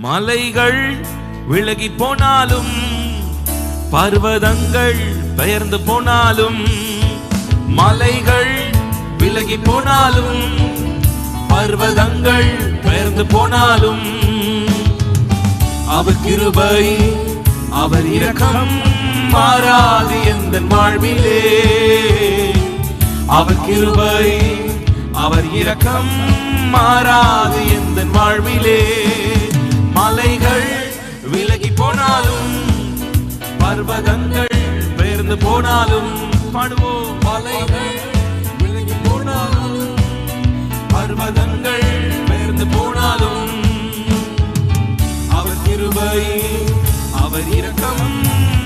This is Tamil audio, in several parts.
மலைகள் விலகி போனாலும் பர்வதங்கள் பெயர்ந்து போனாலும், மலைகள் விலகி போனாலும் பர்வதங்கள் பெயர்ந்து போனாலும், அவர் கிருபை அவர் இரக்கம் மாறாது எந்தன் வாழ்விலே. அவர் கிருபை அவர் இரக்கம் மாறாது எந்தன் வாழ்விலே. மலைகள் விலகி போனாலும் பர்வதங்கள் பெயர்ந்து போனாலும், பாடுவோம். மலைகள் விலகி போனாலும் பர்வதங்கள் பெயர்ந்து போனாலும், அவர் கிருபை அவர் இரக்கம்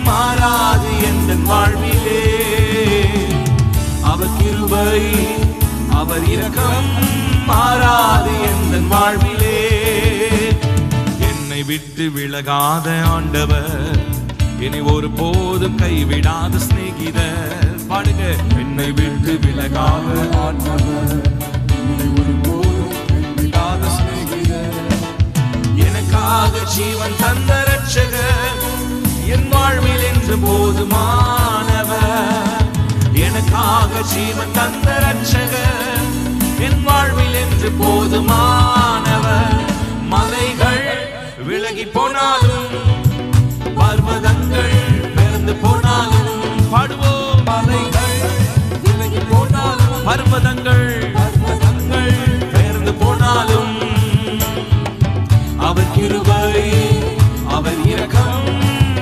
மாறாது எந்தன் வாழ்விலே. அவர் கிருபை அவர் இரக்கம் மாறாது எந்தன் வாழ்விலே. என்னை விட்டு விலகாத ஆண்டவர், என்னை ஒரு போதும் கைவிடாத சிநேகிதர். பாடுங்க. என்னை விட்டு விலகாத ஆண்டவர், என்னை ஒரு போதும் கைவிடாத சிநேகிதர். எனக்காக ஜீவன் தந்த ரட்சகர், என் வாழ்வில் என்று போதுமானவர். எனக்காக ஜீவன் தந்த ரட்சகர், என் வாழ்வில் என்று போதுமானவர். மலைகள் விலகி போனாலும் பர்வதங்கள் பெயர்ந்து போனாலும், பாடுவோம். மலைகள் விலகி போனாலும் பர்வதங்கள் பெயர்ந்து போனாலும், அவர் கிருபை அவர் இரக்கம்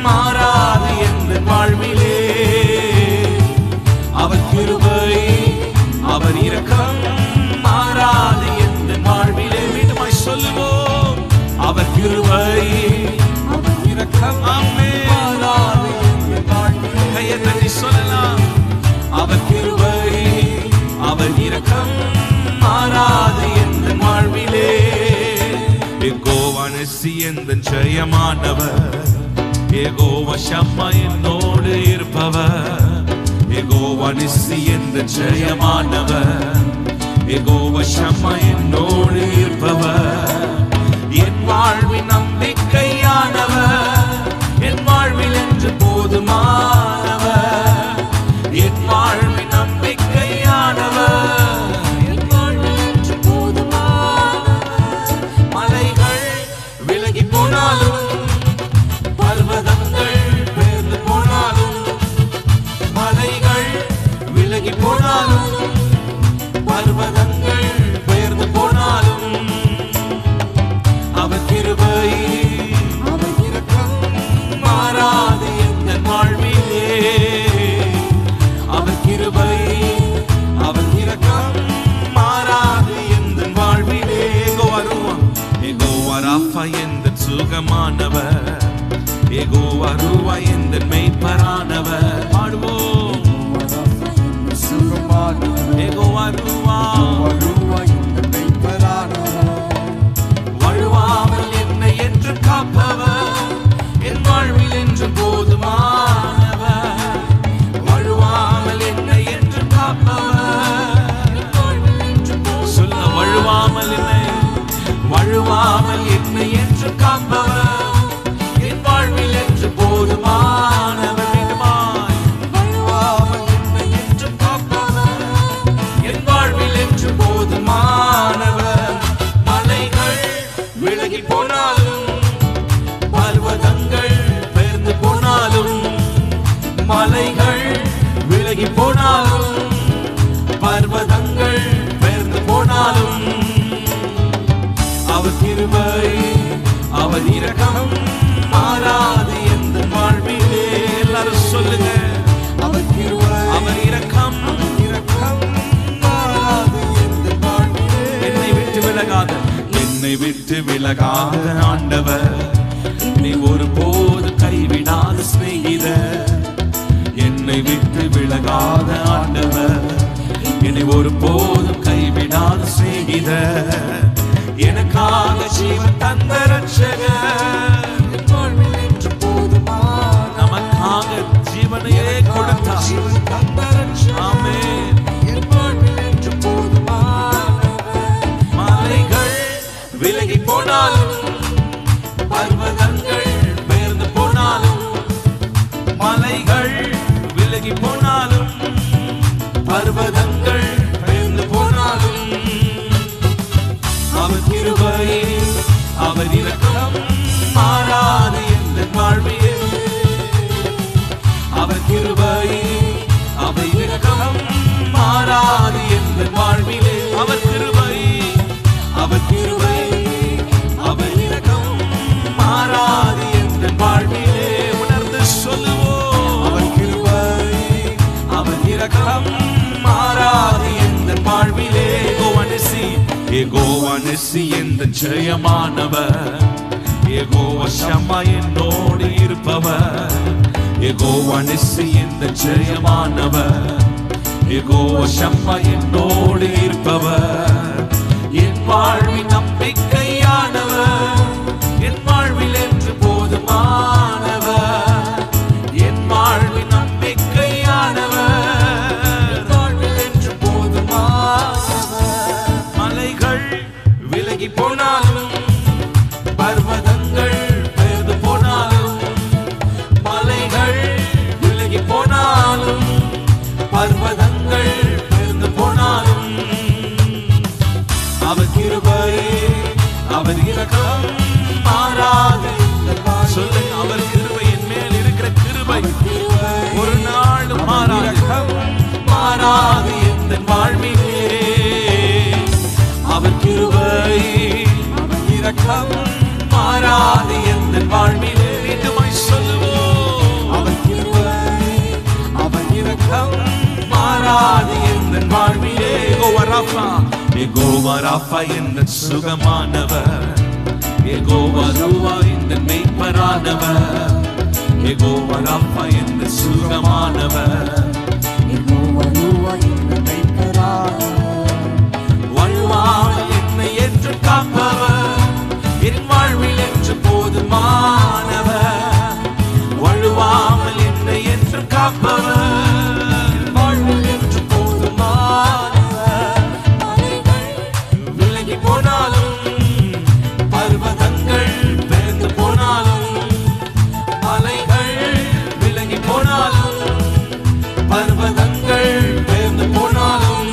மாறாது எந்தன் வாழ்விலே. அவர் கிருபை அவர் இரக்கம் மாறாது எந்தன் வாழ்விலே. மீண்டுமாய் சொல்லுவோம். அவர் கிருபை அவர் இரக்கம் மாறாது எந்தன் வாழ்விலே. கையை தட்டி சொல்லலாம். அவர் கிருபை அவர் இரக்கம் மாறாது எந்தன் வாழ்விலே. யெகோவா நிசி எந்தன் ஜெயமானவர், யெகோவா ஷம்மா என்னோடு இருப்பவர். யெகோவா நிசி எந்தன் ஜெயமானவர், யெகோவா ஷம்மா என்னோடு இருப்பவர். என் வாழ்வின் நம்பிக்கையானவர், என் வாழ்வில் என்று போதுமானவர். என் வாழ்வின் நம்பிக்கையானவர், என் வாழ்வில் என்று போதுமானவர். மலைகள் விலகி போனாலும் பர்வதங்கள் பெயர்ந்து போனாலும், மலைகள் விலகி போனாலும் பர்வதங்கள் பெயர்ந்து போனாலும், அவர் கிருபை அவர் இரக்கம் மாறாது எந்தன் வாழ்விலே. அவர் கிருபை அவர் இரக்கம் மாறாது எந்தன் வாழ்விலே. யெகோவா ராஃபா எந்தன் சுகமானவர், யெகோவா ரூவா எந்தன் மெய்ப்பரானவர். பாடுவோம். யெகோவா ரூவா எந்தன் மெய்ப்பரானவர். வழுவாமல் என்னை என்று காப்பவர், என் வாழ்வில் என்று போதுமானவர். வழுவாமல் என்னை என்று காப்பவர், சொல்ல. வழுவாமல் என்னை வழுவாமல் என்னை என்று காப்பவர், என் வாழ்வில் என்று போதுமானவர். வழுவாமல் என்னை என்று காப்பவர், என் வாழ்வில் என்று போதுமானவர். மலைகள் விலகி போனாலும் பர்வதங்கள் பெயர்ந்து போனாலும், மலைகள் விலகி போனாலும் பர்வதங்கள் பெயர்ந்து போனாலும், அவர் கிருபை அவர் இரக்கம் மாறாது எந்தன் வாழ்விலே. எல்லாரும் சொல்லுங்க. அவர் கிருபை அவர் இரக்கம் மாறாது எந்தன் வாழ்விலே. என்னை விட்டு விலகாத என்னை விட்டு விலகாத ஆண்டவர், என்னை ஒரு போது கைவிடாத சிநேகிதர். என்னை விட்டு விலகாத ஆண்டவர், என்னை ஒரு போதும் கைவிடாத சிநேகிதர். எனக்காக ஜீவன் தந்த ரட்சகர், நமக்காக ஜீவனையே கொடுத்தார். ஆமென். மலைகள் விலகி போனாலும் ஜெயமானவர். யெகோவா ஷம்மா என்னோடு இருப்பவர். யெகோவா நிஸ்ஸி இந்த ஜெயமானவர். யெகோவா ஷம்மா என்னோடு இருப்பவர். என் வாழ்வின் நம்பிக்கையானவர். என் வாழ்வில் என்று போதுமானவர். என் வாழ்வின் நம்பிக்கையானவர். என் வாழ்வில் என்று போதுமானவர். மலைகள் விலகி போனாலும், பர்வதங்கள் பெயர்ந்து போனாலும், மலைகள் விலகி போனாலும், பர்வதங்கள் பெயர்ந்து போனாலும், அவர் கிருபை, அவர் இரக்கம் மாறாத. சொல்லுங்க, அவர் கிருபை, என் மேல் இருக்கிற கிருபை ஒரு நாளும் மாறாத, மாறாத எந்த வாழ்விலே. அவர் கிருபை, அவர் இரக்கம் மாறாத எந்த வாழ்விலே. மீண்டுமாய் சொல்லுவோம், அவர் கிருபை, அவர் இரக்கம் மாறாத எந்த வாழ்விலே. யெகோவா ராஃபா, யெகோவா ராஃபா என்ற சுகமானவர். யெகோவா ரூவா இந்த மெய்ப்பரானவர். யெகோவா ராஃபா என்ற சுகமானவர். யெகோவா ரூவா இந்த மெய்ப்பரானவர். வாழ்வாமல் என்னை என்று காப்பவர். என் வாழ்வில் என்று போதுமானவர். வழுவாமல் என்னை என்று காப்பவர். வாழ்வில் என்று போதுமானவர். மலைகள் விலகி போனாலும், பர்வதங்கள் பெயர்ந்து போனாலும், மலைகள் விலகி போனாலும், பர்வதங்கள் பெயர்ந்து போனாலும்,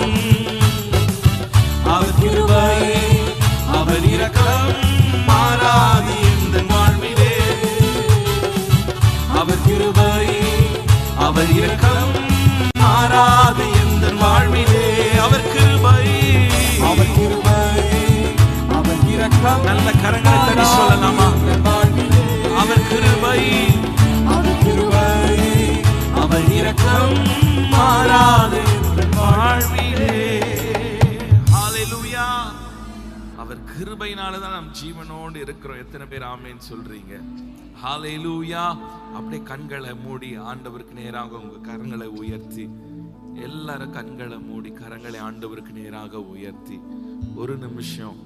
அவர் கிருபை, அவர் இரக்கம் மாறாது எந்த வாழ்விலே. அவர் கிருபை, அவர் இரக்கம் மாறாது எந்த வாழ்விலே. அவர் கிருபை, அவர் கிருபை, அவர் இரக்கம் நல்ல கரங்களை தட்டி சொல்லலாமா? அவர் கிருபை, அவர் கிருபை, அவர் இரக்கம் மாறாது எந்த வாழ்விலே. ஹalleluya. அவர் கிருபையினால தான் நாம் ஜீவனோடு இருக்கிறோம். எத்தனை பேர் ஆமென் சொல்றீங்க? ஹalleluya. அப்படியே கண்களை மூடி ஆண்டவருக்கு நேராக உங்க கரங்களை உயர்த்தி, எல்லாரும் கண்களை மூடி கரங்களை ஆண்டவருக்கு நேராக உயர்த்தி ஒரு நிமிஷம்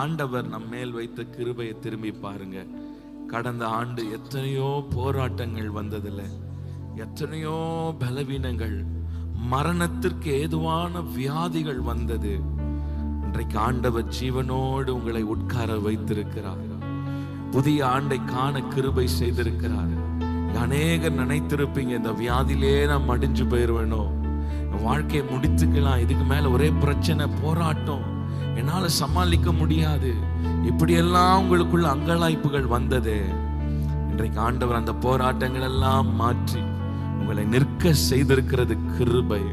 ஆண்டவர் நம் மேல் வைத்த கிருபையை திரும்பி பாருங்க. கடந்த ஆண்டு எத்தனையோ போராட்டங்கள் வந்ததில்ல, எத்தனையோ பலவீனங்கள், மரணத்திற்கு ஏதுவான வியாதிகள் வந்தது. இன்றைக்கு ஆண்டவர் ஜீவனோடு உங்களை உட்கார வைத்திருக்கிறார். புதிய ஆண்டை காண கிருபை செய்திருக்கிறார். அநேகர் நினைத்திருப்பீங்க, இந்த வியாதியிலே நான் மடிஞ்சு போயிருவேனோ, வாழ்க்கையை முடித்துக்கலாம், இதுக்கு மேல ஒரே பிரச்சனை, போராட்டம், என்னால சமாளிக்க முடியாது, இப்படியெல்லாம் உங்களுக்குள்ள அங்கலாய்ப்புகள் வந்தது. இன்றைக்கு ஆண்டவர் அந்த போராட்டங்கள் எல்லாம் மாற்றி உங்களை நிற்க செய்திருக்கிறது கிருபை.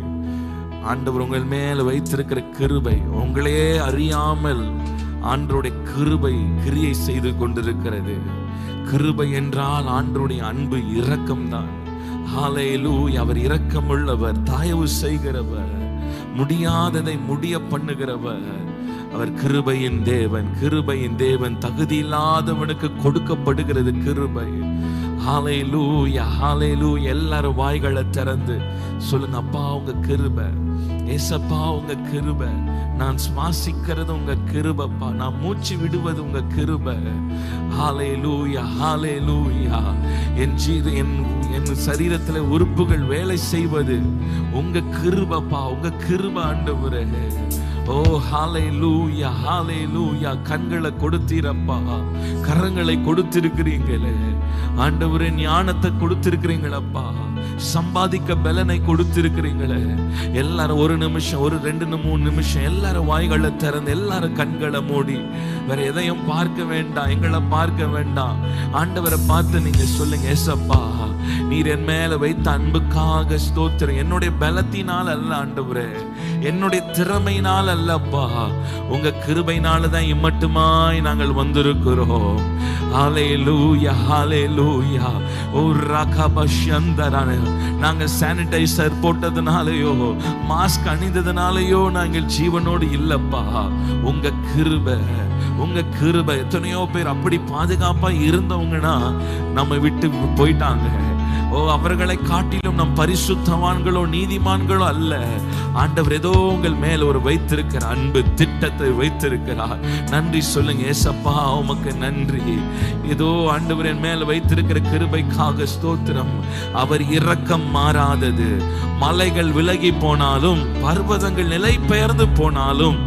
ஆண்டவர் உங்கள் மேல வைத்திருக்கிற கிருபை, உங்களையே அறியாமல் ஆண்டவருடைய கிருபை கிரியை செய்து கொண்டிருக்கிறது. கிருபை என்றால் ஆண்டவருடைய அன்பு, இரக்கம்தான். ஹalleluya. அவர் இரக்கமுள்ளவர், தயவு செய்கிறவர், முடியாததை முடிய பண்ணுகிறவர். அவர் கிருபையின் தேவன், கிருபையின் தேவன். தகுதி இல்லாதவனுக்கு கொடுக்கப்படுகிறது கிருபை. ஹalleluya, ஹalleluya. எல்லாரும் வாய்களை திறந்து சொல்லுங்க, அப்பா உங்க கிருபை, ஏசப்பா உங்க கிருபை, நான் சுவாசிக்கிறது உங்க கிருபைப்பா, நான் மூச்சு விடுவது உங்க கிருபை. ஹalleluya, ஹalleluya. என் சரீரத்துல உறுப்புகள் வேலை செய்வது உங்க கிருபைப்பா, உங்க கிருபை ஆண்டவரே. ஓ ஹalleluya, ஹalleluya. கண்களை கொடுத்தீரப்பா, கரங்களை கொடுத்திருக்கிறீங்களே ஆண்டவரே, ஞானத்தை கொடுத்திருக்கிறீங்களப்பா, சம்பாதிக்க பலனை கொடுத்திருக்கிறீங்களே. எல்லாரும் ஒரு நிமிஷம், ஒரு 2-3 நிமிஷம் எல்லாரும் வாய்களை திறந்து, எல்லாரும் கண்களை மூடி, வேற எதையும் பார்க்க வேண்டாம், எங்களை பார்க்க வேண்டாம், ஆண்டவரை பார்த்து நீங்க சொல்லுங்க, ஏசப்பா நீர் என் மேல வைத்த அன்புக்காக ஸ்தோத்திரம். என்னுடைய பலத்தினால் அல்ல ஆண்டவரே, என்னுடைய திறமையினால் அல்லப்பா, உங்க கிருபையினால தான் இம்மட்டுமாய் நாங்கள் வந்திருக்கிறோம். ஹalleluya, ஹalleluya. ஓ ரகபஷந்தரான, நாங்க சானிடைசர் போட்டதுனாலயோ, மாஸ்க் அணிந்ததுனாலயோ நாங்கள் ஜீவனோடு இல்லப்பா. உங்க கிருபை, உங்க கிருபை. எத்தனையோ பேர் அப்படி பாதுகாப்பா இருந்தவங்கன்னா நம்ம விட்டு போயிட்டாங்க. அவர்களை காட்டிலும் நம் பரிசுத்தவான்களோ நீதிமான்களோ அல்ல. ஆண்டவர் ஏதோ உங்கள் மேல் ஒரு வைத்திருக்கிற அன்பு திட்டத்தை வைத்திருக்கிறார். நன்றி சொல்லுங்க ஏசப்பா, உமக்கு நன்றி. ஏதோ ஆண்டவர் என் மேல் வைத்திருக்கிற கிருபைக்காக ஸ்தோத்திரம். அவர் இரக்கம் மாறாதது. மலைகள் விலகி போனாலும் பர்வதங்கள் நிலை பெயர்ந்து போனாலும்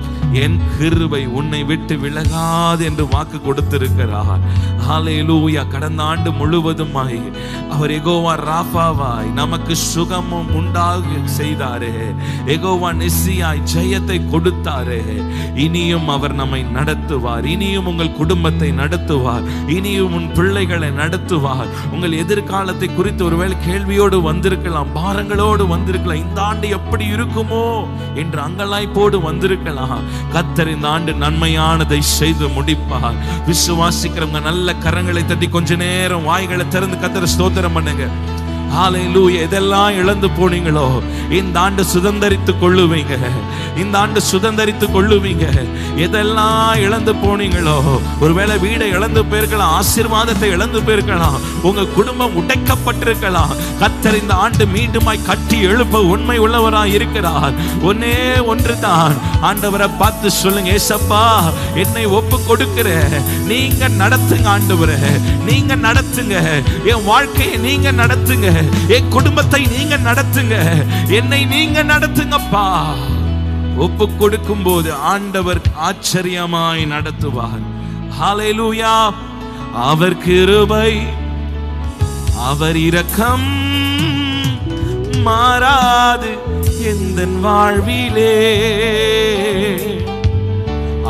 என் கிருபை உன்னை விட்டு விலகாது என்று வாக்கு கொடுத்திருக்கிறார். ஹல்லேலூயா. கடந்த ஆண்டு முழுவதுமாய் அவர் யெகோவா ராஃபாவாய் நமக்கு சுகமும் உண்டாக செய்தாரே. யெகோவா நிசியாய் ஜெயத்தை கொடுத்தாரே. இனியும் அவர் நம்மை நடத்துவார். இனியும் உங்கள் குடும்பத்தை நடத்துவார். இனியும் உன் பிள்ளைகளை நடத்துவார். உங்கள் எதிர்காலத்தை குறித்து ஒருவேளை கேள்வியோடு வந்திருக்கலாம், பாரங்களோடு வந்திருக்கலாம். இந்த ஆண்டு எப்படி இருக்குமோ என்று அங்கலாய்ப்போடு வந்திருக்கலாம். கர்த்தர் இந்த ஆண்டு நன்மையானதை செய்து முடிப்பார். விசுவாசிக்கிறவங்க நல்ல கரங்களை தட்டி கொஞ்ச நேரம் வாய்களை திறந்து கர்த்தரை ஸ்தோத்திரம் பண்ணுங்க. ஹல்லேலூயா. எதெல்லாம் இழந்து போனீங்களோ இந்த ஆண்டு சுதந்தரித்துக் கொள்ளுவீங்க. இந்த ஆண்டு சுதந்தரித்துக் கொள்ளுவீங்க. எதெல்லாம் இழந்து போனீங்களோ, ஒருவேளை வீடை இழந்து போயிருக்கலாம், ஆசீர்வாதத்தை இழந்து போயிருக்கலாம், உங்க குடும்பம் உடைக்கப்பட்டிருக்கலாம். கர்த்தர் இந்த ஆண்டு மீண்டுமாய் கட்டி எழுப்ப உண்மை உள்ளவராய் இருக்கிறார். ஒன்னே ஒன்றுதான், ஆண்டவரை பார்த்து சொல்லுங்க, ஏசப்பா என்னை ஒப்பு கொடுக்கிறேன், நீங்க நடத்துங்க ஆண்டவரே, நீங்க நடத்துங்க, என் வாழ்க்கையை நீங்க நடத்துங்க, என் குடும்பத்தை நீங்க நடத்துங்க, என்னை நீங்க நடத்துங்கப்பா. ஒப்பு கொடுக்கும் போது ஆண்டவர் ஆச்சரியமாய் நடத்துவார். ஹல்லேலூயா. அவர் கிருபை, அவர் இரக்கம் மாறாது எந்தன் வாழ்விலே.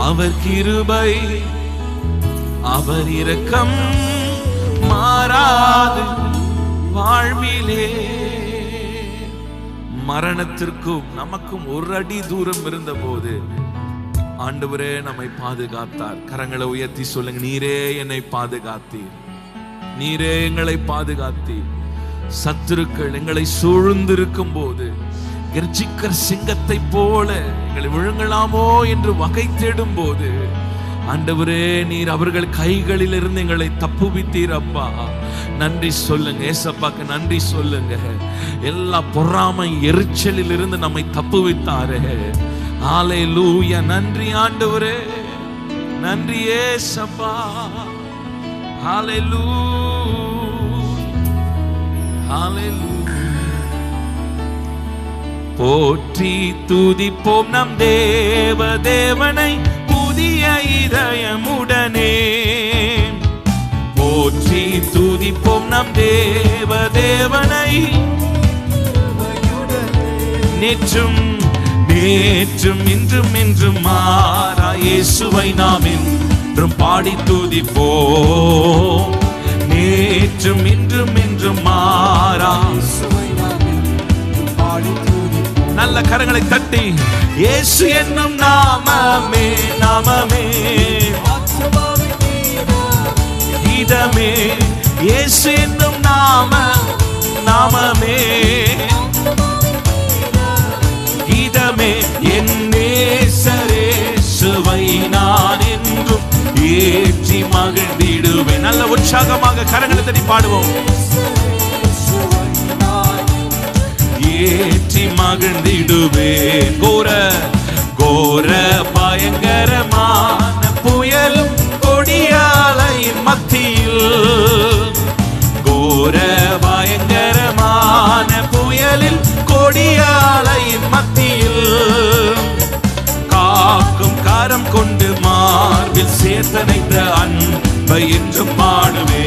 அவர் கிருபை, அவர் இரக்கம் மாறாது வாழ்விலே. மரணத்திற்கும் நமக்கும் ஒரு அடி தூரம் இருந்த போது ஆண்டவரே நம்மை பாதுகாத்தார். கரங்களை உயர்த்தி சொல்லுங்க, நீரே என்னை பாதுகாத்தீர், நீரே எங்களை பாதுகாத்தீர். சத்துருக்கள் எங்களை சூழ்ந்திருக்கும் போது கர்ஜிக்கிற சிங்கத்தை போல எங்களை விழுங்கலாமோ என்று வகை தேடும் போது ஆண்டவரே நீர் அவர்கள் கைகளில் இருந்து எங்களை தப்புவித்தீர் அப்பா. நன்றி சொல்லுங்க ஏசப்பாக்கு, நன்றி சொல்லுங்க. எல்லா பொறாமை எரிச்சலில் இருந்து நம்மை தப்புவித்தாரே. ஹல்லேலூயா. நன்றி ஆண்டவரே, நன்றி ஏசப்பா. ஹல்லேலூயா, ஹல்லேலூயா. போற்றி துதிப்போம் நம் தேவ தேவனை புதிய இதயமுடனே. போற்றி துதிப்போம் நம் தேவ தேவனை நேற்றும் நேற்றும் இன்றும் என்றும் மாறா இயேசுவை நாம் என்றும் பாடி துதிப்போம். நேற்றும் இன்றும் என்றும் மாறா நல்ல கரங்களை தட்டி இயேசு என்னும் நாமமே, நாமமே இதமே, இயேசு என்னும் நாமமே இதமே. என் நேசரேசுவை நான் என்றும் ஏற்றி மகிழ்ந்திடுவேன். நல்ல உற்சாகமாக கரங்களை தட்டி பாடுவோம். ஏற்றி மகிழ்ந்திடுவேன். கோர கோர பயங்கரமான புயலும் கொடியாலையின் மத்தியில், கோர பயங்கரமான புயலில் கொடியாலையின் மத்தியில் காக்கும் கரம் கொண்டு மார்பில் சேர்த்தனைத்த அன்பை என்றும் பாடுவே.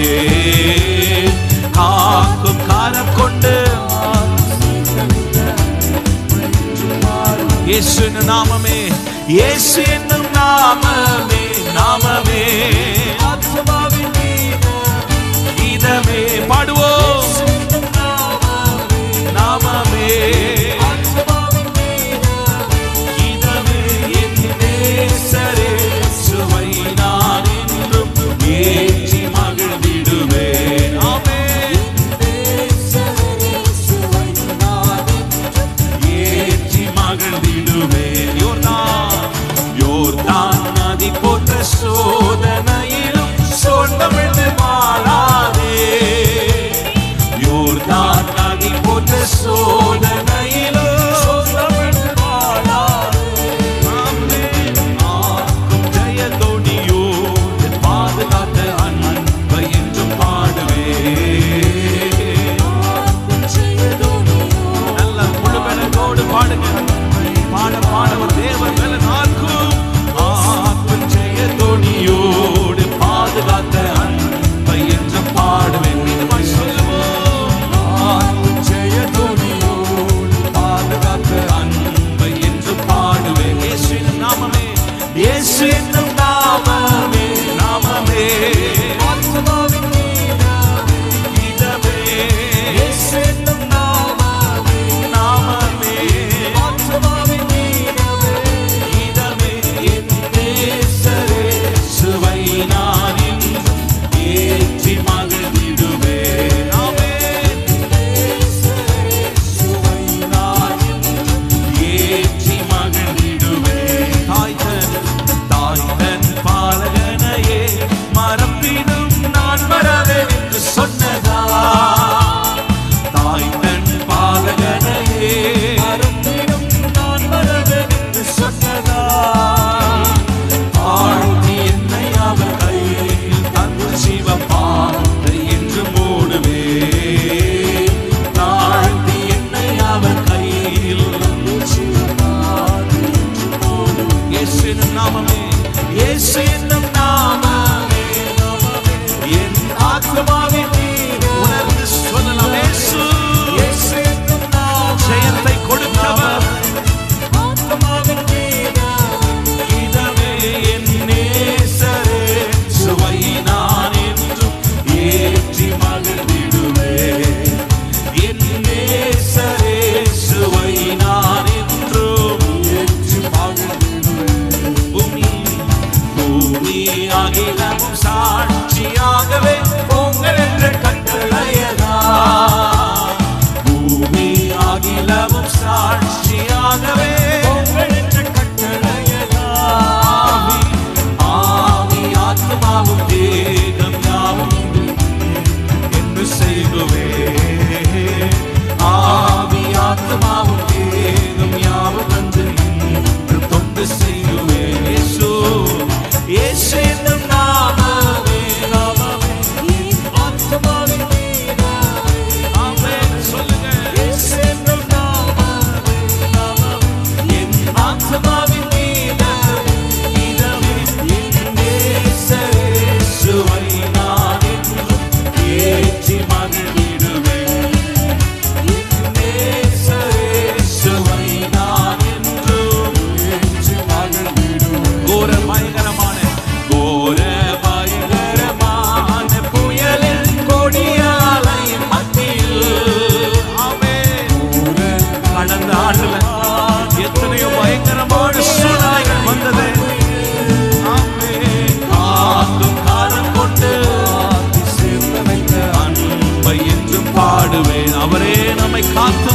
காக்கும் கரம் கொண்டு இயேசு என்னும் நாமமே, இயேசு என்னும் நாமமே, நாமமே இதமே. பாடுவோம். நாமமே இதமே. என் நேசரேசுவை நான் என்றும் ஏற்றி மகிழ்ந்திடுவேன். ஆமென். ஏற்றி மகிழ்ந்திடுவேன். யோர்தான் நதி போன்ற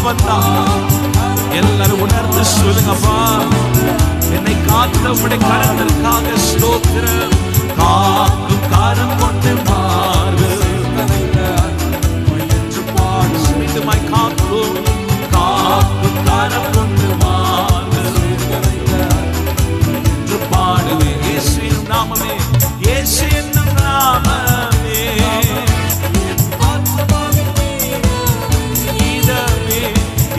வந்தார். எல்லாரும் உணர்ந்து சொல்லுங்கப்பா, என்னை காத்த உடைய கரத்திற்காக ஸ்தோத்திரம். காக்கும் கரம் கொண்டு மாறு மீண்டுமாய் காக்கும் கரம் கொண்டு மாறு என்று பாடுவேன். இயேசுவின் நாமமே, இயேசு என்னும் நாமமே, இதமே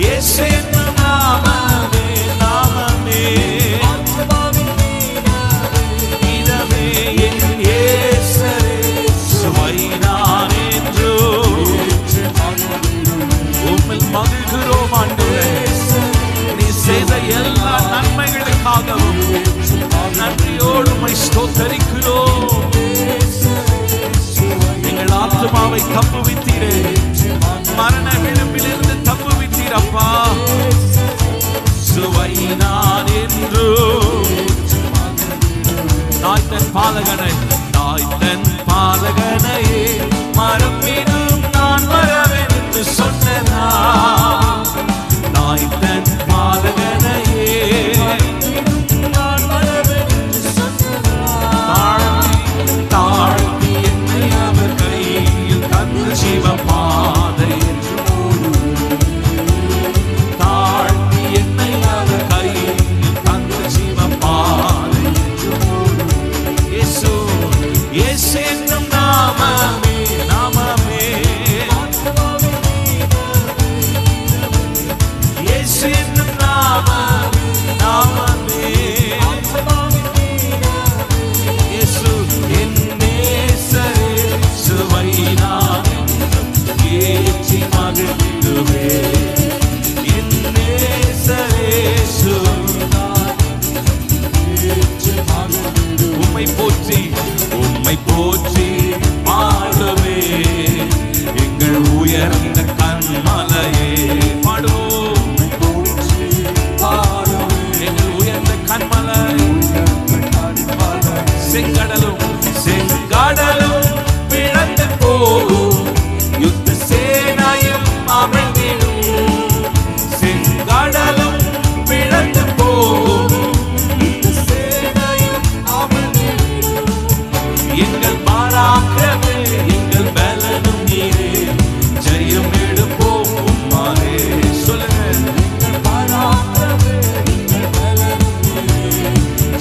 இயேசு என்னும் நாமமே, நாமமே இதமே என் இயேசுவே சுவைதான் என்று உம்மில் மகிழ்கிறோம் ஆண்டவரே. நீ செய்த எல்லா நன்மைகளுக்காகவும் நன்றியோடு உம்மை ஸ்தோத்தரிக்கிறோம். எங்கள் ஆத்துமாவை தப்புவித்தீரே, மரண விளிம்பிலிருந்து தப்புவித்தீர் அப்பா. சுவைதான் என்று தாய் தன் பாலகனையே மறப்பினும் நான் வரவேன் என்று சொன்னதா. தாய் தன் பாலகனையே தாழ்த்தி என்னை அவர் கையில் தந்து ஜீவ பாதை தாழ்த்தி என்னை அவர் கையில் தந்து ஜீவ பாதை. இயேசு இயேசு என்னும் நாமமே, நாமமே இயேசு என்னும் நாமமே, நாமமே இயேசு என் நேசரே சுவைதான் ஏற்றி மகிழ்ந்திடுவே. என் நேசரே சுவைதான் ஏற்றி மகிழ்ந்திடுவே. உம்மை போற்றி பாடுவே எங்கள் உயர்ந்த கண்மலையே. பாடுவோம், எங்கள் உயர்ந்த கண்மலை. செங்கடலும் பிளந்து போகும், யுத்த சேனையும் அமிழ்ந்திடும். செங்கடலும் பிளந்து போகும், யுத்த சேனையும் அமிழ்ந்திடும். எங்கள் பாராக்கிரமே, எங்கள் பலனும் நீரே, ஜெயம் எடுப்போம் உம்மாலே. சொல்லுங்க, எங்கள் பாராக்கிரமே, எங்கள் பலனும் நீரே,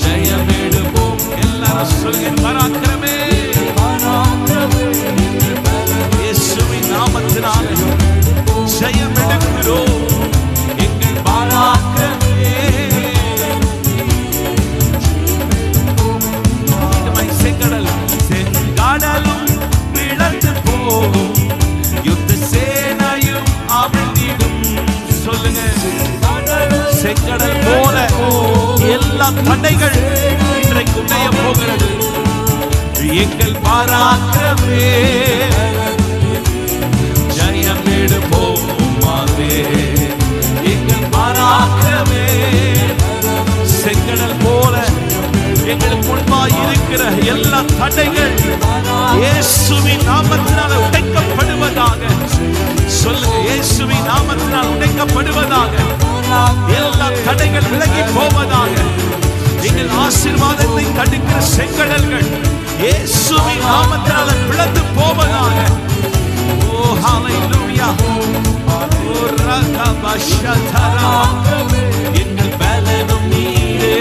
ஜெயம் எடுப்போம். எல்லாரும் சொல்லுங்க, பராக்கிரமே, இயேசுவின் நாமத்தினாலே ஜெயம் எடுக்கிறோம். எங்கள் பராக்கிரமே, செங்கடலும் பிளந்து போகும், யுத்த சேனையும் அமிழ்ந்திடும். சொல்லுங்க, செங்கடல் போல எல்லா தடைகள் இன்றைக்கு உடைய போகிறது. எங்கள் பராக்கிரமே, ஜெயம் எடுப்போம் உம்மாலே. எங்கள் பராக்கிரமே, செங்கடல் போல எங்களுக்கு முன்பாய் இருக்கிற எல்லா தடைகள் இயேசுவின் நாமத்தினால் உடைக்கப்படுவதாக. சொல்லுங்க, இயேசுவின் நாமத்தினால் உடைக்கப்படுவதாக. எல்லா தடைகள் விலகி போவதாக. எங்கள் ஆசீர்வாதத்தை தடுக்கிற செங்கடல்கள் இயேசுவின் நாமத்தினால் பிளந்து போவதாக. ஓ ஹalleluya, ஓ ரகபஷதரா, எங்கள் பலனும் நீரே.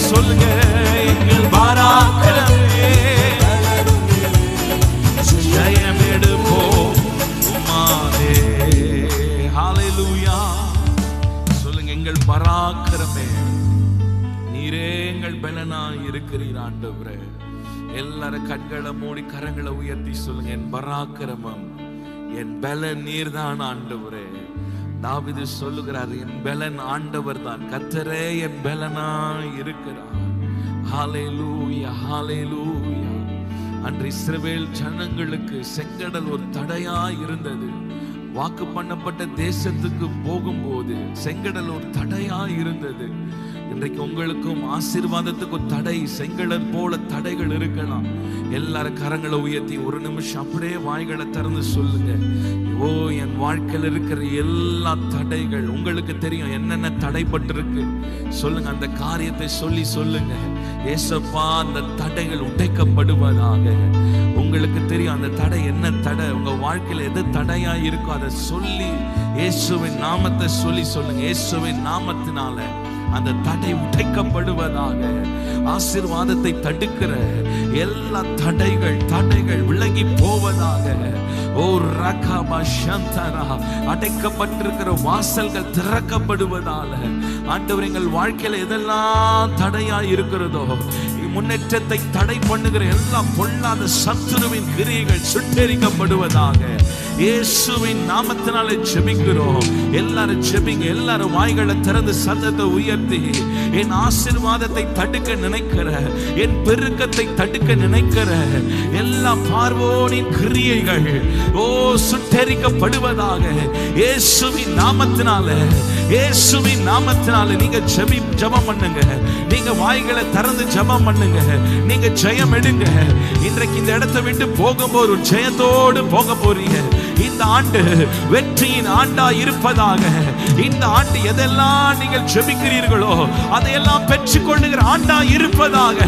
சொல்லுங்க, எங்கள் பராக்கிரமே, ஜெயம் எடுப்போம் உம்மாலே. ஹalleluya. சொல்லுங்க, எங்கள் பராக்கிரமே, நீரே எங்கள் பலனாய் இருக்கிறீர் ஆண்டவரே. எல்லாரும் கண்களை மூடி கரங்களை உயர்த்தி சொல்லுங்க, என் பராக்கிரமம், என் பலன் நீர்தான் ஆண்டவரே. தாவீது சொல்லுகிறார், என் பலன் ஆண்டவர் தான், கர்த்தரே என் பலனாய் இருக்கிறார். ஹalleluya, ஹalleluya. அன்று இஸ்ரவேல் ஜனங்களுக்கு செங்கடல் ஒரு தடையாய் இருந்தது. வாக்கு பண்ணப்பட்ட தேசத்துக்கு போகும்போது செங்கடல் ஒரு தடையாய் இருந்தது. இன்றைக்கு உங்களுக்கும் ஆசீர்வாதத்துக்கும் தடை, செங்கடல் போல தடைகள் இருக்கலாம். எல்லாரும் கரங்களை உயர்த்தி ஒரு நிமிஷம் அப்படியே வாய்களை திறந்து சொல்லுங்க. ஓ, என் வாழ்க்கையில் இருக்கிற எல்லா தடைகள், உங்களுக்கு தெரியும் என்னென்ன தடைப்பட்டு இருக்கு. சொல்லுங்க, அந்த காரியத்தை சொல்லி சொல்லுங்க. ஏசப்பா, அந்த தடைகள் உடைக்கப்படுவதாக. உங்களுக்கு தெரியும் அந்த தடை என்ன தடை, உங்க வாழ்க்கையில் எது தடையா இருக்கோ அதை சொல்லி இயேசுவின் நாமத்தை சொல்லி சொல்லுங்க. இயேசுவின் நாமத்தினால அந்த தடை உடைக்கப்படுவதாக. ஆசீர்வாதத்தை தடுக்கிற எல்லா தடைகள் விலகி போவதாக. ஓ ரகபா சந்தரா, அடைக்கப்பட்டிருக்கிற வாசல்கள் திறக்கப்படுவதால. ஆண்டவர், எங்கள் வாழ்க்கையில எதெல்லாம் தடையா இருக்கிறதோ, முன்னேற்றத்தை தடை பண்ணுகிற எல்லா பொல்லாத சத்துருவின் கிரியைகள் சுட்டெரிக்கப்படுவதாக. இயேசுவின் நாமத்தினாலே ஜெபிக்கிறோம். எல்லாரும் ஜெபிங்க. எல்லாரும் வாய்களை திறந்து சத்தத்தை உயர்த்தி, என் ஆசீர்வாதத்தை தடுக்க நினைக்கிற, என் பெருக்கத்தை தடுக்க நினைக்கிற எல்லா பார்வோனின் கிரியைகள் ஓ சுட்டெரிக்கப்படுவதாக. இயேசுவின் நாமத்தினாலே, இயேசுவின் நாமத்தினாலே நீங்க ஜெபம் பண்ணுங்க. நீங்க வாய்களை திறந்து ஜெபம் பண்ணுங்க. நீங்க ஜெயம் எடுங்க. இன்றைக்கு இந்த இடத்தை விட்டு போகும்போது ஒரு ஜெயத்தோடு போக போறீங்க. இந்த ஆண்டு வெற்றியின் ஆண்டா இருப்பதாக. இந்த ஆண்டு எதெல்லாம் நீங்கள் ஜெபிக்கிறீர்களோ அதையெல்லாம் பெற்றுக்கொள்ளுகிற ஆண்டா இருப்பதாக.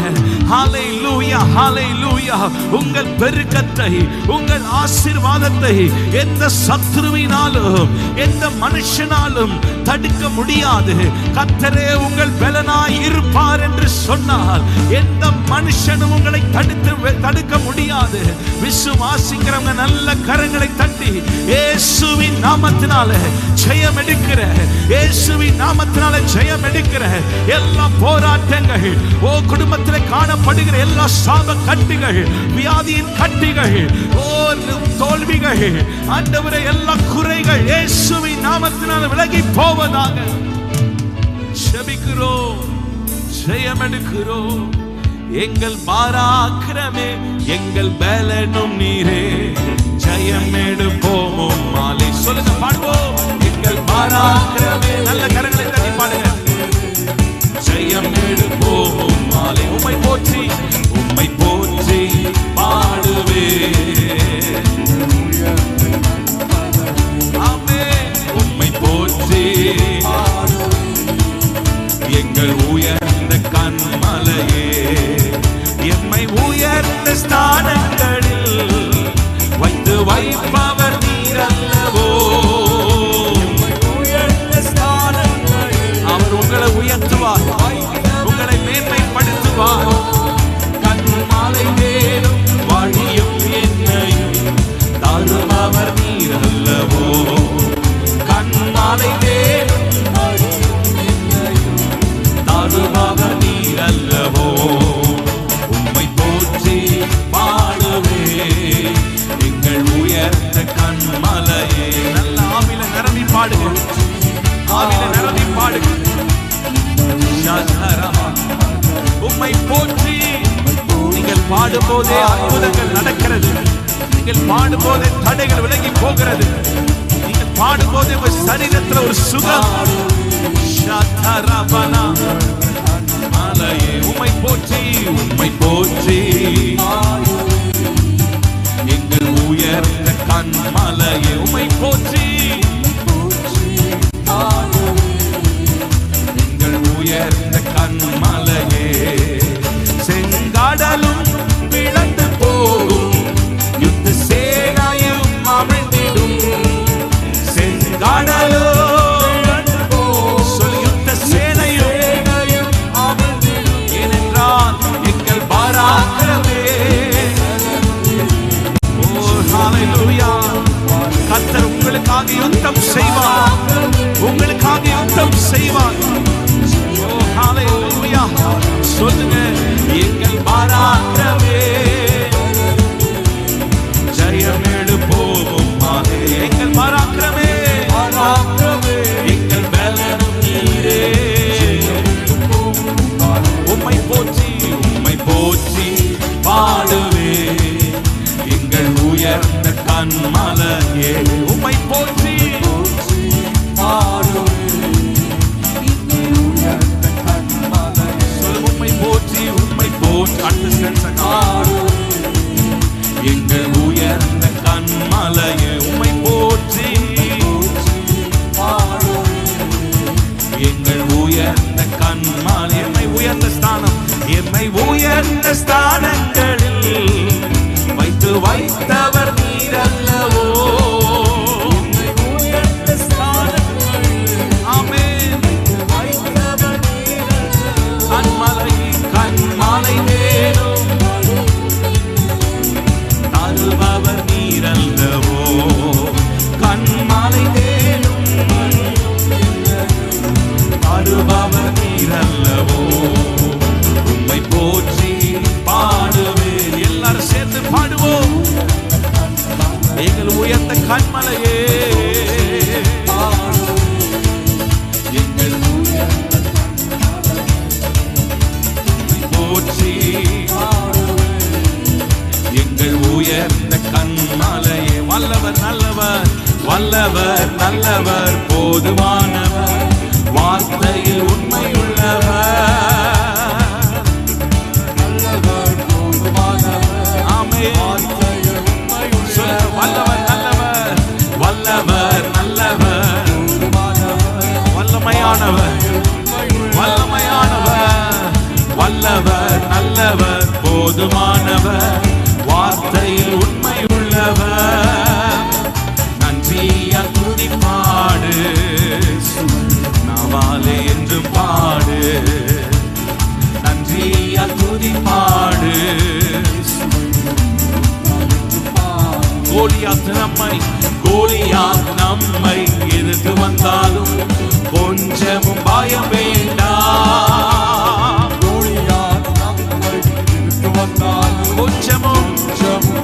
ஹல்லேலூயா, ஹல்லேலூயா. உங்கள் பெருக்கத்தை, உங்கள் ஆசீர்வாதத்தை எந்த சத்துருவினாலும் எந்த மனுஷனாலும் தடுக்க முடியாது. கர்த்தரே உங்கள் பலனாய் இருப்பார் என்று சொன்னால் எந்த மனுஷனும் உங்களை தடுக்க முடியாது. விசுவாசிக்கிறவங்க நல்ல கரங்களை தட்டி இயேசுவின் நாமத்தினாலே ஜெயம் எடுக்கிற, இயேசுவின் நாமத்தினாலே ஜெயம் எடுக்கிற எல்லா போராட்டங்கள், ஓ குடும்பத்தில் காணப்படுகிற எல்லா சாப கட்டுகள், வியாதியின் கட்டுகள், ஓ தோல்விகள், ஆண்டவரே எல்லா குறைகள் இயேசுவின் நாமத்தினாலே விலகி போவதாக ஜெபிக்கிறோம். ஜெயம் எடுக்கிறோம். எங்கள் பாராக்கிரமே, எங்கள் பலனும் நீரே, ஜெயம் எடுப்போம் மாலை. சொல்லுங்க, பாடுவோம். எங்கள் பாராக்கிரமே, நல்ல கரங்களை தட்டி பாடுங்க. ஜெயம் எடுப்போம் மாலை. உம்மை போற்றி, உம்மை போற்றி பாடுவே. ஆமென். உம்மை போற்றி எங்கள் உயர்ந்த கன்மலையே, எம்மை உயர்ந்த ஸ்தானங்களில் வைத்து வைப்பவர் நீர் அல்லவோ. அவர் உங்களை உயர்த்துவார், உங்களை மேன்மைப்படுத்துவார். கன்மலை மேலும் வழியும் என்னையும் தருபவர் நீர் அல்லவோ. கன்மலை மேலும் தருபவர் நீர் அல்லவோ. உம்மை போற்றி பாடுவே எங்கள் உயர்ந்த கன்மலையே. நல்ல ஆவில நிரம்பி பாடுங்க. ஆவில நிரம்பி பாடுங்க. உம்மை போற்றி. நீங்கள் பாடும்போதே அற்புதங்கள் நடக்கிறது. நீங்கள் பாடும்போதே தடைகள் விலகி போகிறது. நீங்கள் பாடும்போதே உங்கள் சரீரத்தில் ஒரு சுகம். உம்மை போற்றி, உம்மை போற்றி எங்கள் உயர்ந்த கன்மலையே. உம்மை போற்றி எங்கள் உயர்ந்த கன்மலையே. செங்கடலும் விளந்து போகும், யுத்த சேனையும் அமிழ்ந்திடும். செங்கடலோ கர்த்தர் உங்களுக்காக யுத்தம் செய்வார், உங்களுக்காக யுத்தம் செய்வார். ஓ ஹல்லேலூயா. சொல்லுங்க, எங்கள் பராக்கிரமே ஜெயம் எடுப்போம் மாலே. எங்கள் பராக்கிரமே, எங்கள் பலனும் நீரே. உம்மை போற்றி, உம்மை போற்றி பாடுவே எங்கள் உயர்ந்த கன்மலையே. உம்மை போற்றி பாடுவே உயர்ந்த கண்மலையே. வல்லவர் நல்லவர், வல்லவர் நல்லவர், போதுமானவர், வார்த்தையில் உண்மையுள்ளவர். நல்லவர் போதுமானவர், ஆமென். வார்த்தையில் உண்மையுள்ளவர். வல்லவர் நல்லவர், வல்லவர் நல்லவர், போதுமானவர், வல்லமையானவர், வல்லமையானவர், வல்லவர் நல்லவர், போதுமானவர், வார்த்தையில் உண்மையுள்ளவர். நன்றியால் துதி பாடு, நாவாலே என்று பாடு. நன்றியால் துதி பாடு. கோலியாத் நம்மை எதிர்த்து வந்தாலும் கொஞ்சமும் பயம் வேண்டாம். கோலியாத் நம்மை எதிர்த்து வந்தாலும் கொஞ்சமும்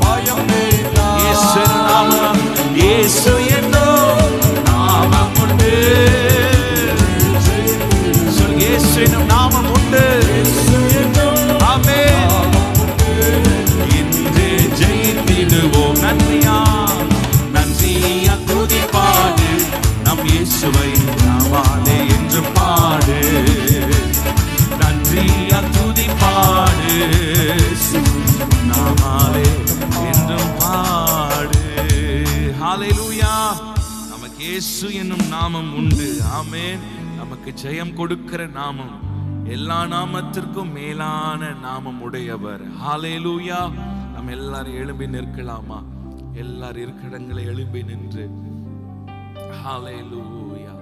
பயம் வேண்டாம். இயேசு நாமம், இயேசு என்னும் நாமம் உண்டு. சொல், இயேசு என்னும் நாமம் உண்டு. ஆமென். இன்று ஜெயித்திடுவோம். நன்றியா நன்றியா துதி பாடு, நம் இயேசுவை நாவாலே என்று பாடு. நன்றியா துதி பாடு, நாமாலே என்றும் பாடு. ஹல்லேலூயா. நமக்கு இயேசு என்னும் நாமம் உண்டு. ஆமென். நமக்கு ஜெயம் கொடுக்கிற நாமம், எல்லா நாமத்திற்கும் மேலான நாமம் உடையவர். ஹல்லேலூயா. நம்ம எல்லாரும் எழும்பி நிற்கலாமா? எல்லாரும் இருக்கிற இடங்களை எழும்பி நின்று ஹல்லேலூயா.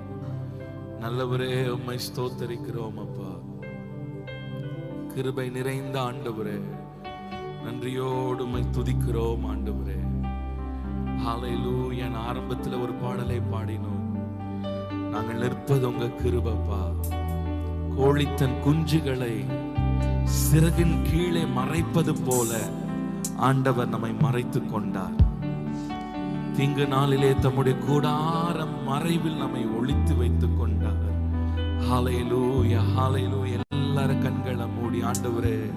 நல்லவரே, உம்மை ஸ்தோத்தரிக்கிறோம் அப்பா. கிருபை நிறைந்த ஆண்டவரே, நன்றியோடு உம்மை துதிக்கிறோம் ஆண்டவரே. ஹல்லேலூயா. ஆரம்பத்துல ஒரு பாடலை பாடினோம். நாங்கள் நிற்பது உங்க கிருபைப்பா. கோழி தன் குஞ்சுகளை சிறகின் கீழே மறைப்பது போல ஆண்டவர் நம்மை மறைத்துக் கொண்டார். தீங்கு நாளிலே தம்முடைய கூடாரம் மறைவில் நம்மை ஒளித்து வைத்துக் கொண்டார். ஹல்லேலூயா, ஹல்லேலூயா. எல்லாரும் கண்களை மூடி, ஆண்டவரே,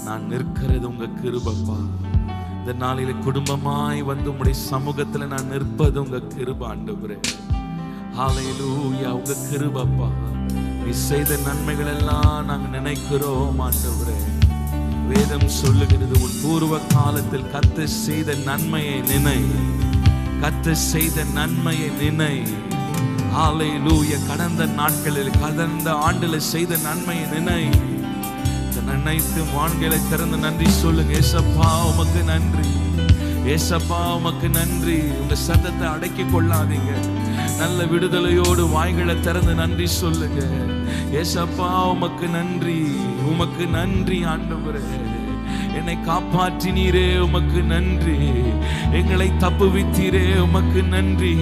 நான் நிற்கிறது உங்க கிருபைப்பா. இந்த நாளிலே குடும்பமாய் வந்து உம்முடைய சமூகத்துல நான் நிற்பது உங்க கிருபை ஆண்டவரே. ஹல்லேலூயா. உங்க கிருபைப்பா. நீ செய்த நன்மைகள் எல்லாம் நாங்க நினைக்கிறோம் ஆண்டவரே. வேதம் சொல்லுகிறது, உன் பூர்வ காலத்தில் கர்த்தர் செய்த நன்மையை நினை, கர்த்தர் செய்த நன்மையை நினை. ஹல்லேலூயா. கடந்த நாட்களில், கடந்த ஆண்டுல செய்த நன்மையை நினை. நினைத்து வான்களை திறந்து நன்றி சொல்லுங்க. ஏசப்பா உமக்கு நன்றி, ஏசப்பா உமக்கு நன்றி. உங்க சத்தத்தை அடக்கி கொள்ளாதீங்க. நல்ல விடுதலையோடு வாய்களை திறந்து நன்றி சொல்லுங்க. ஏசப்பா உமக்கு நன்றி, உமக்கு நன்றி ஆண்டவரே. என்னை காப்பாற்றினீரே, உமக்கு நன்றி. எங்களை தப்புவித்தீரே, உமக்கு நன்றி.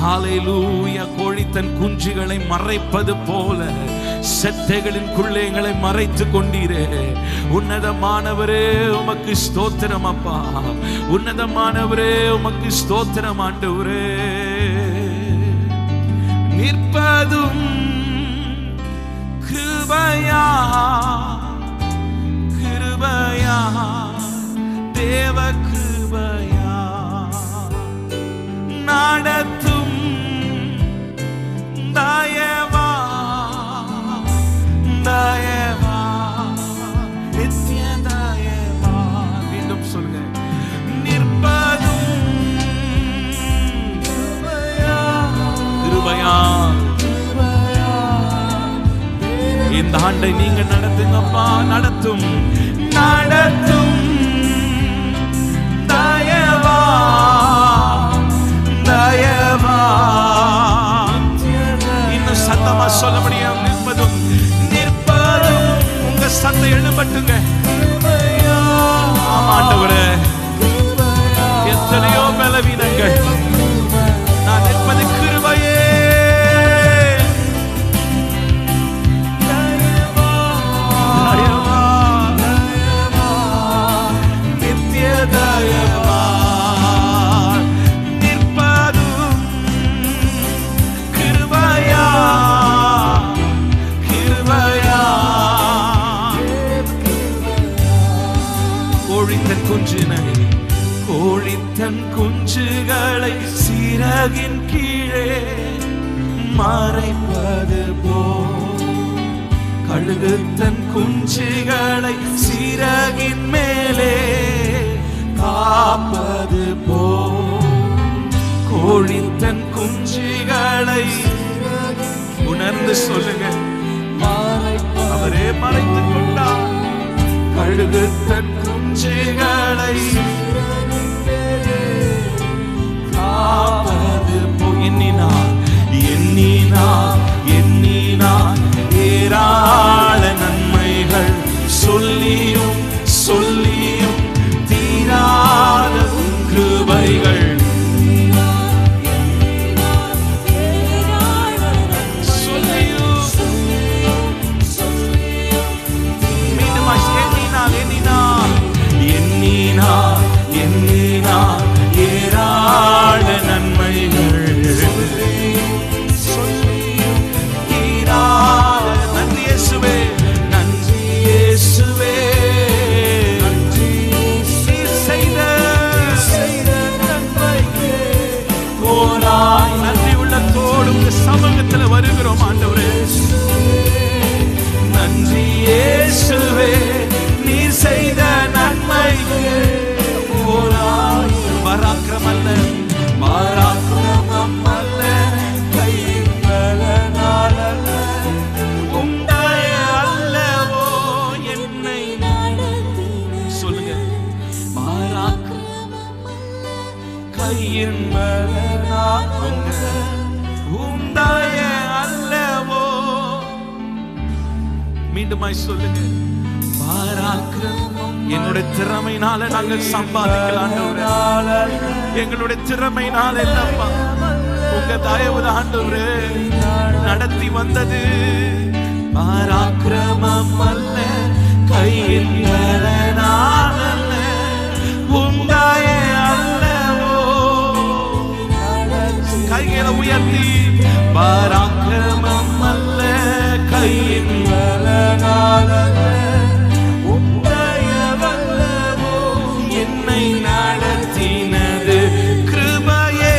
ஹல்லேலூயா. கோழி தன் குஞ்சுகளை மறைப்பது போல செட்டைகளின்குள்ளே எங்களை மறைத்து கொண்டீரே. உன்னதமானவரே, உமக்கு ஸ்தோத்திரம் அப்பா. உன்னதமானவரே, உமக்கு ஸ்தோத்திரம் ஆண்டவரே. நிற்பதும் கிருபையா, கிருபையா, தேவ கிருபையா. நடத்தும் தயவா, தயவா, நித்திய தயவா. மீண்டும் சொல்லுங்க. நிற்பதும் கிருபையா. இந்த ஆண்டை நீங்க நடத்துங்கப்பா. நடத்தும், நடத்தும் தயவா, தயவா. இன்னும் சத்தமா சொல்ல முடியும். நிற்பதும், நிற்பதும். உங்க சத்தம் எழுப்பட்டுங்க. ஆண்டவரே, எத்தனையோ பலவீனங்கள், நான் நிற்பது கிருபையே. நித்திய தயவா. நிற்பதும் கிருபையா, கிருபையா. கோழி தன் குஞ்சினை கோழி தன் குஞ்சுகளை சிறகின் கீழே மறைப்பது போல், கழுகு தன் குஞ்சுகளை சிறகின் மேலே காப்பது போல், கோழி தன் குஞ்சுகளை உணர்ந்து சொல்லுங்க, அவரே மறைத்துக் கொண்டார். கழுகு தன் குஞ்சுகளை காப்பது போல், எண்ணினார் எண்ணினார் எண்ணினார் ஏராள நன்மைகள், சொல்லியும் சொல்லியும் தீராத கிருபைகள், எண்ணினார் ஏராள நன்மைகள், தீராத. நன்றி இயேசுவே, நன்றி இயேசுவே, நீர் செய்த நன்மைக்கு கோடாய் நன்றி உள்ளத்தோடு உங்க சமூகத்தில் வருகிறோம் ஆண்டவரே. நன்றி இயேசுவே, நீர் செய்த நன்மைக்கு கோடாய். பராக்கிரமல்ல பராக்கிரமம் அல்ல, கையின் பலனால் அல்ல, உண்டாய அல்லவோ என்னை சொல்லுங்க. பராக்கிரமம் கையின் பலனால் உண்டாய அல்லவோ. மீண்டுமாய் சொல்லுங்க, என்னுடைய திறமையினால நாங்கள் சம்பாதிக்கலாம், எங்களுடைய திறமையினால இல்லப்பா, உங்க தயவு ஆண்டவரே நடத்தி வந்தது. பராக்கிரமம் அல்ல, கையில் பலனால் அல்ல, உண்டாய அல்லவோ. கைகளை உயர்த்தி, பராக்கிரமம் அல்ல, கையின் பலனால் அல்ல, என்னை நடத்தினது கிருபையே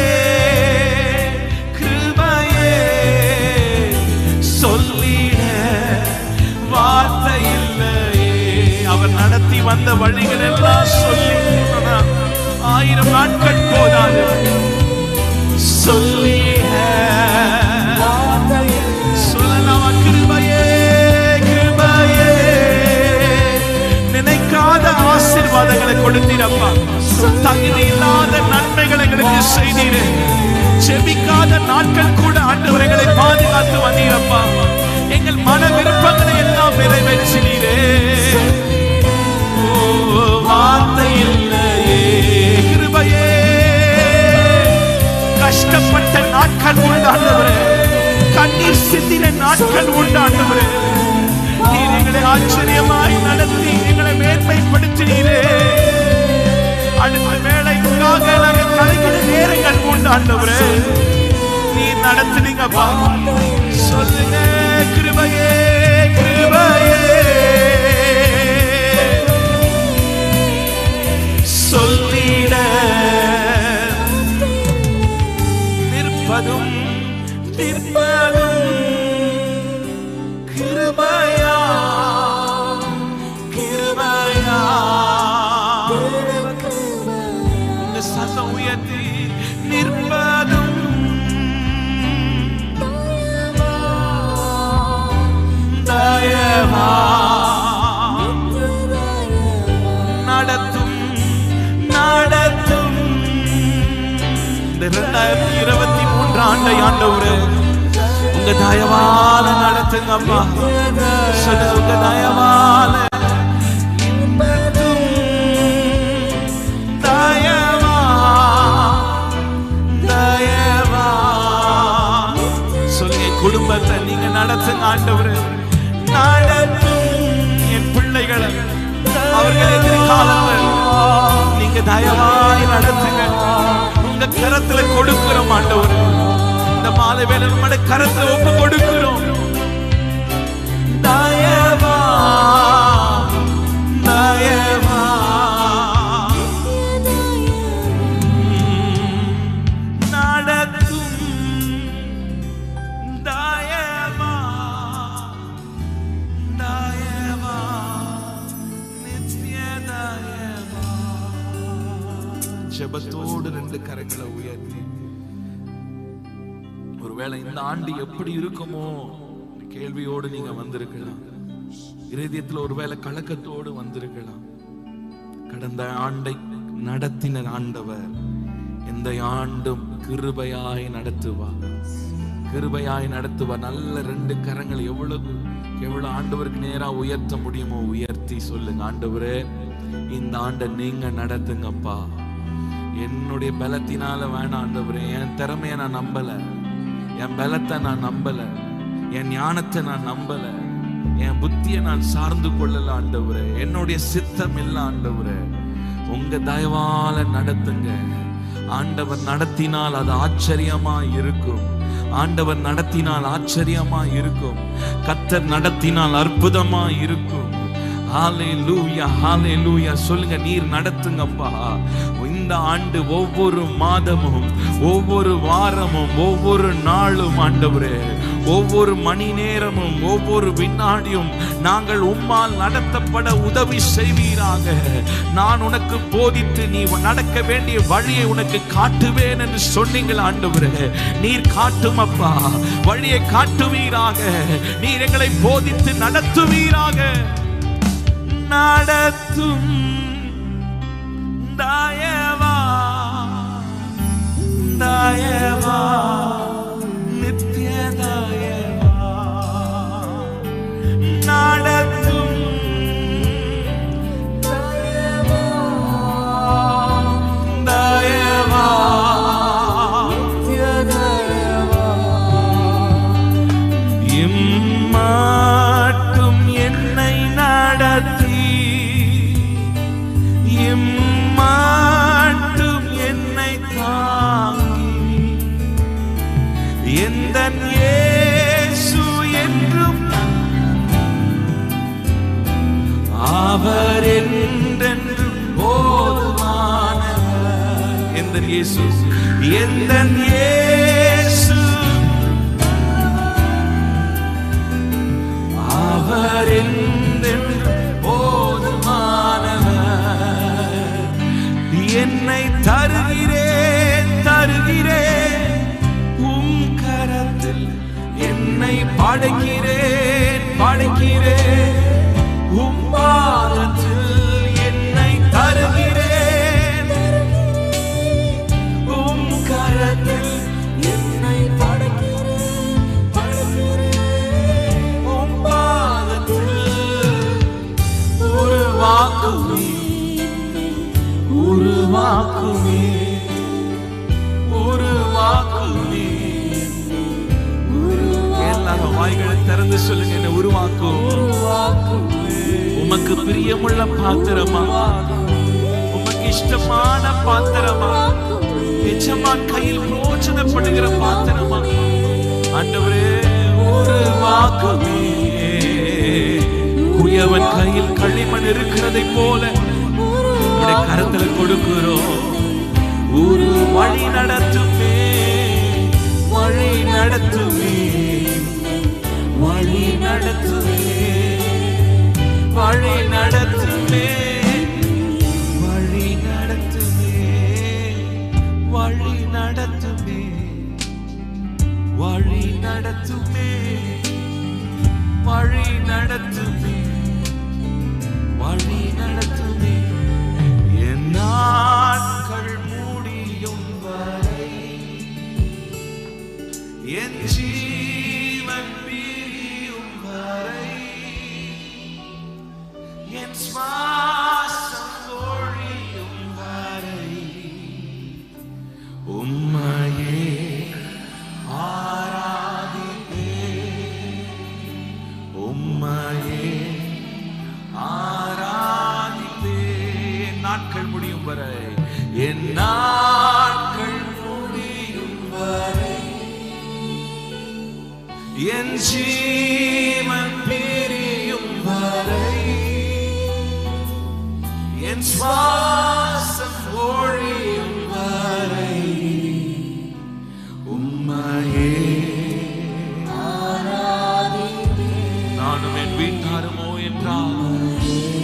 கிருபையே. சொல்லிட வார்த்தை இல்லையே, அவர் நடத்தி வந்த வழிகள் எல்லாம் சொல்லி 1000 நாட்கள் போதாது. சொல்லிட சொல்லலாம், கிருபையே கிருபையே. நினைக்காத ஆசீர்வாதங்களை கொடுத்தீரப்பா, தகுதி இல்லாத நன்மைகளை எங்களுக்கு செய்தீரே, செபிக்காத நாட்கள் கூட ஆண்டவர்களை பாதுகாத்து வந்தீரப்பா, எங்கள் மன விருப்பங்களை எல்லாம் நிறைவேற்றினீரே. வார்த்தை இல்லையே கிருபையே. கஷ்டப்பட்ட நாட்கள் உண்டாண்டவரே, கண்ணீர் சிந்தின நாட்கள் உண்டாண்டவரே, நீர் எங்களை ஆச்சரியமாய் நடத்தி எங்களை மேன்மைப்படுத்தினீரே. அடுத்த வேளைக்காக நாங்கள் கலக்கிற நேரங்கள் உண்டாண்டவரே, நீர் நடத்துனீங்கப்பா. சொல்லுங்க, கிருபையே கிருபையே. சொல்லிட நிற்பதும் நிற்பதும் கிருபையா கிருபையா. உங்க சத்தம் உயர்த்தி, நிற்பதும் தயவா, நடத்தும் நடத்தும். இந்த 2023 ஆண்டை ஆண்டவரே, உங்க தயவால நடத்துங்க அம்மா. சொல்லுங்க, உங்க தயவால தயவா தயவா. சொல்லுங்க, குடும்பத்தை நீங்க நடத்துங்க ஆண்டவரே, நடத்தும் என் பிள்ளைகளை, அவர்கள் எதிர்காலங்கள் நீங்க தயவாய் நடத்துங்க. உங்க கரத்துல கொடுக்கிறோம் ஆண்டவரே, இந்த மாலை வேளை நம்முடைய கரத்துல ஒப்பு கொடுக்கிறோம். தயவா தயவா ஜெபத்தோடு 2 கரங்களை உயர்த்தி, ஒருவேளை இந்த ஆண்டு எப்படி இருக்குமோ கேள்வியோடு நீங்க வந்திருக்கலாம். இருதயத்தில் ஒருவேளை கலக்கத்தோடு வந்திருக்கலாம். கடந்த ஆண்டை நடத்தின ஆண்டவர் இந்த ஆண்டும் கிருபையாய் நடத்துவார், கிருபையாய் நடத்துவார். நல்ல 2 கரங்கள் எவ்வளவு ஆண்டவருக்கு நேரா உயர்த்த முடியுமோ உயர்த்தி சொல்லுங்க, ஆண்டவரே இந்த ஆண்டை நீங்க நடத்துங்கப்பா. என்னுடைய பலத்தினால வேணாம் ஆண்டவரே, என் திறமைய நான் நம்பல, என் பலத்தை நான் நம்பல, என் ஞானத்தை நான் நம்பல, என் புத்தியை நான் சார்ந்து கொள்ளல ஆண்டவரே, என்னுடைய சித்தம் இல்ல ஆண்டவரே, உங்க தயவால நடத்துங்க. ஆண்டவர் நடத்தினால் அது ஆச்சரியமா இருக்கும். ஆண்டவர் நடத்தினால் ஆச்சரியமா இருக்கும். கர்த்தர் நடத்தினால் அற்புதமா இருக்கும். ஹalleluya ஹalleluya சொல்லுங்க, நீர் நடத்துங்கப்பா. இந்த ஆண்டு ஒவ்வொரு மாதமும், ஒவ்வொரு வாரமும், ஒவ்வொரு நாளும் ஆண்டவரே, ஒவ்வொரு மணி நேரமும், ஒவ்வொரு வினாடியும் நாங்கள் உம்மால் நடத்தப்பட உதவி செய்வீராக. நான் உனக்கு போதித்து நீ நடக்க வேண்டிய வழியை உனக்கு காட்டுவேன் என்று சொன்னீங்கள் ஆண்டவரே. நீர் காட்டும் அப்பா, வழியை காட்டுவீராக. நீர் எங்களை போதித்து நடத்துவீராக. நடத்தும் தயவா தயவா நித்திய தயவா நடத்தும் தயவா தயவா நித்திய தயவா இம்மாட்டும் என்னை நடத்தி இம்மாட்டும் என்னை தாங்கி எந்தன் இயேசு என்றும் அவர் என்றென்றும் போதுமானவர். எந்தன் இயேசு, எந்தன் இயேசு அவர் என்றென்றும் போதுமானவர். என்னை தருகிறேன் தருகிறேன் உம் கரத்தில், என்னை படைக்கிறேன் படைக்கிறேன் உம் பாதத்தில், என்னை தருகிறேன் உம் கரத்தில், என்னை படைக்கிறேன் படைக்கிறேன் உம் பாதத்தில். உருவாக்குமே உருவாக்குமே உருவாக்குமே. எல்லாரும் வாய்களை திறந்து சொல்லுங்க, என்ன உருவாக்கும். உமக்கு பிரியமுள்ள பாத்திரமா, உமக்கு இஷ்டமான பாத்திரமா, எஜமான் கையில் பிரோஜனப்படுகிற பாத்திரமா ஆண்டவரே உருவாக்குமே. குயவன் கையில் களிமண் இருக்கிறதை போல கரத்துல கொடுக்கிறோம். ஒரு வழி நடத்துமே வழி நடத்துமே வழி நடத்துமே வழி நடத்துமே வழி நடத்துமே வழி நடத்துமே வழி நடத்துமே வழி நடத்துமே வழி நடத்துமே. என் நாட்கள் முடியும் வரை, என் ஜீவன் பிரியும் வரை, என் சுவாசம் ஒழியும் வரை உம்மையே ஆராதிப்பேன், உம்மையே ஆராதிப்பேன். நாட்கள் முடியும் வரை, என் நாட்கள் முடியும் வரை, என் ஜீவன் பிரியும் வரை, என் சுவாசம் ஒழியும் வரை உம்மையே ஆராதிப்பேன். நானும் என் வீட்டாருமோ என்றால்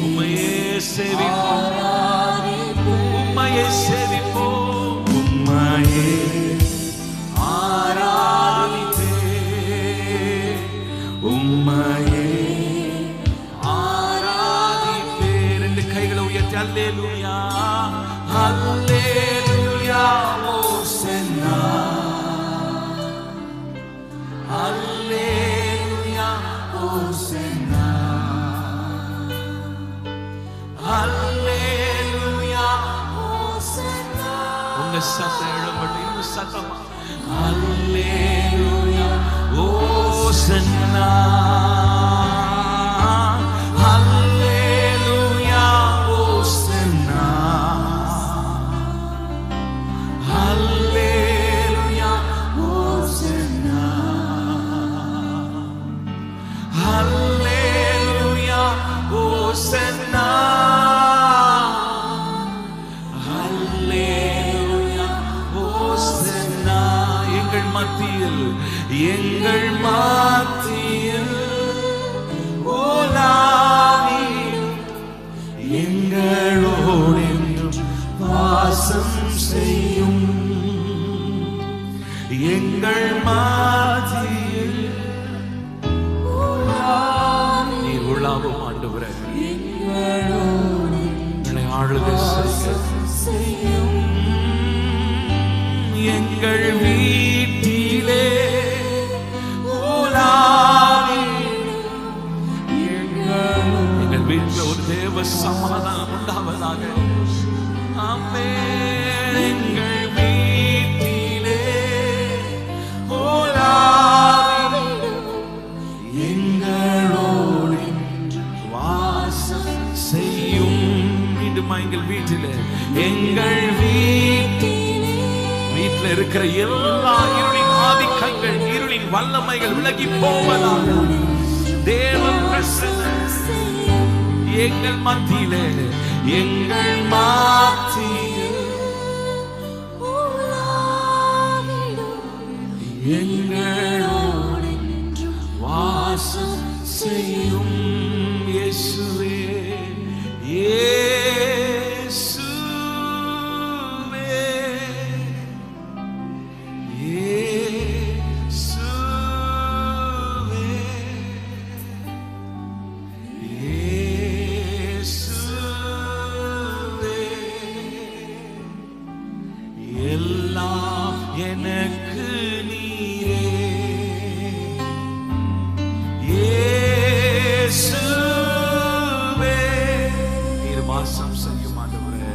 உம்மையே சேவிப்போம், உம்மையே சேவிப்போம். ஹல்லேலூயா ஓசன்னா ஹல்லேலூயா ஓசன்னா ஹல்லேலூயா ஓசன்னா. உங்க சத்தம் எழும்பட்டும், இன்னும் சத்தமா ஹல்லேலூயா ஓசன்னா ஹல்லேலூயா ஓசன்னா ஹல்லேலூயா ஓசன்னா ஹல்லேலூயா ஓசன்னா ஹல்லேலூயா ஓசன்னா. எங்கள் மத்தியில் எங்கள் மத்தியில் ஓலாவி எங்களோடு என்றும் வாசம் செய்யும். எங்கள் மத்தியில் நீர் உலாவும் ஆண்டவரே, எங்களை ஆளுகை செய்யும். எங்கள் வீட்டிலே எங்கள் வீட்டில் ஒரு தேவ சமாதானம் உண்டாவதாக. ஆமென். எங்கள் வீட்டிலே எங்களோடு வாசம் செய்யும். மீண்டுமா எங்கள் வீட்டிலே எங்கள் வீட்டில் இருக்கிற எல்லா இருளின் ஆதிக்கங்கள் இருளின் வல்லமைகள் விலகி போவதாக. தேவ பிரசன்னம் எங்கள் மத்தியிலே எங்கள் மத்தியில் எங்களோடு வாசம் செய்யும். இயேசுவே எல்லாம் எனக்கு நீரே இயேசுவே. நீர் வாசம் செய்யும் ஆண்டவரே.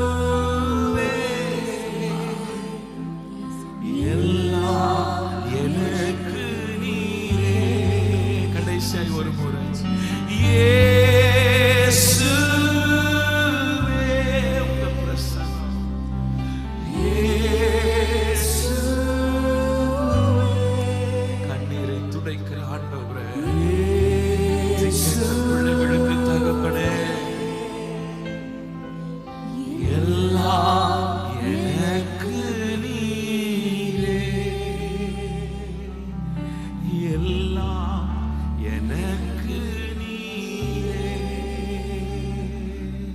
இயேசுவே எல்லாம் எனக்கு நீரே. கடைசியாய் ஒரு முறை இயேசுவே உங்க பிரசன்னம். கண்ணீரை துடைக்கிற ஆண்டவரே, பிள்ளைகளுக்கு தகப்பனே, எல்லாம் எனக்கு நீரே எல்லாம் எனக்கு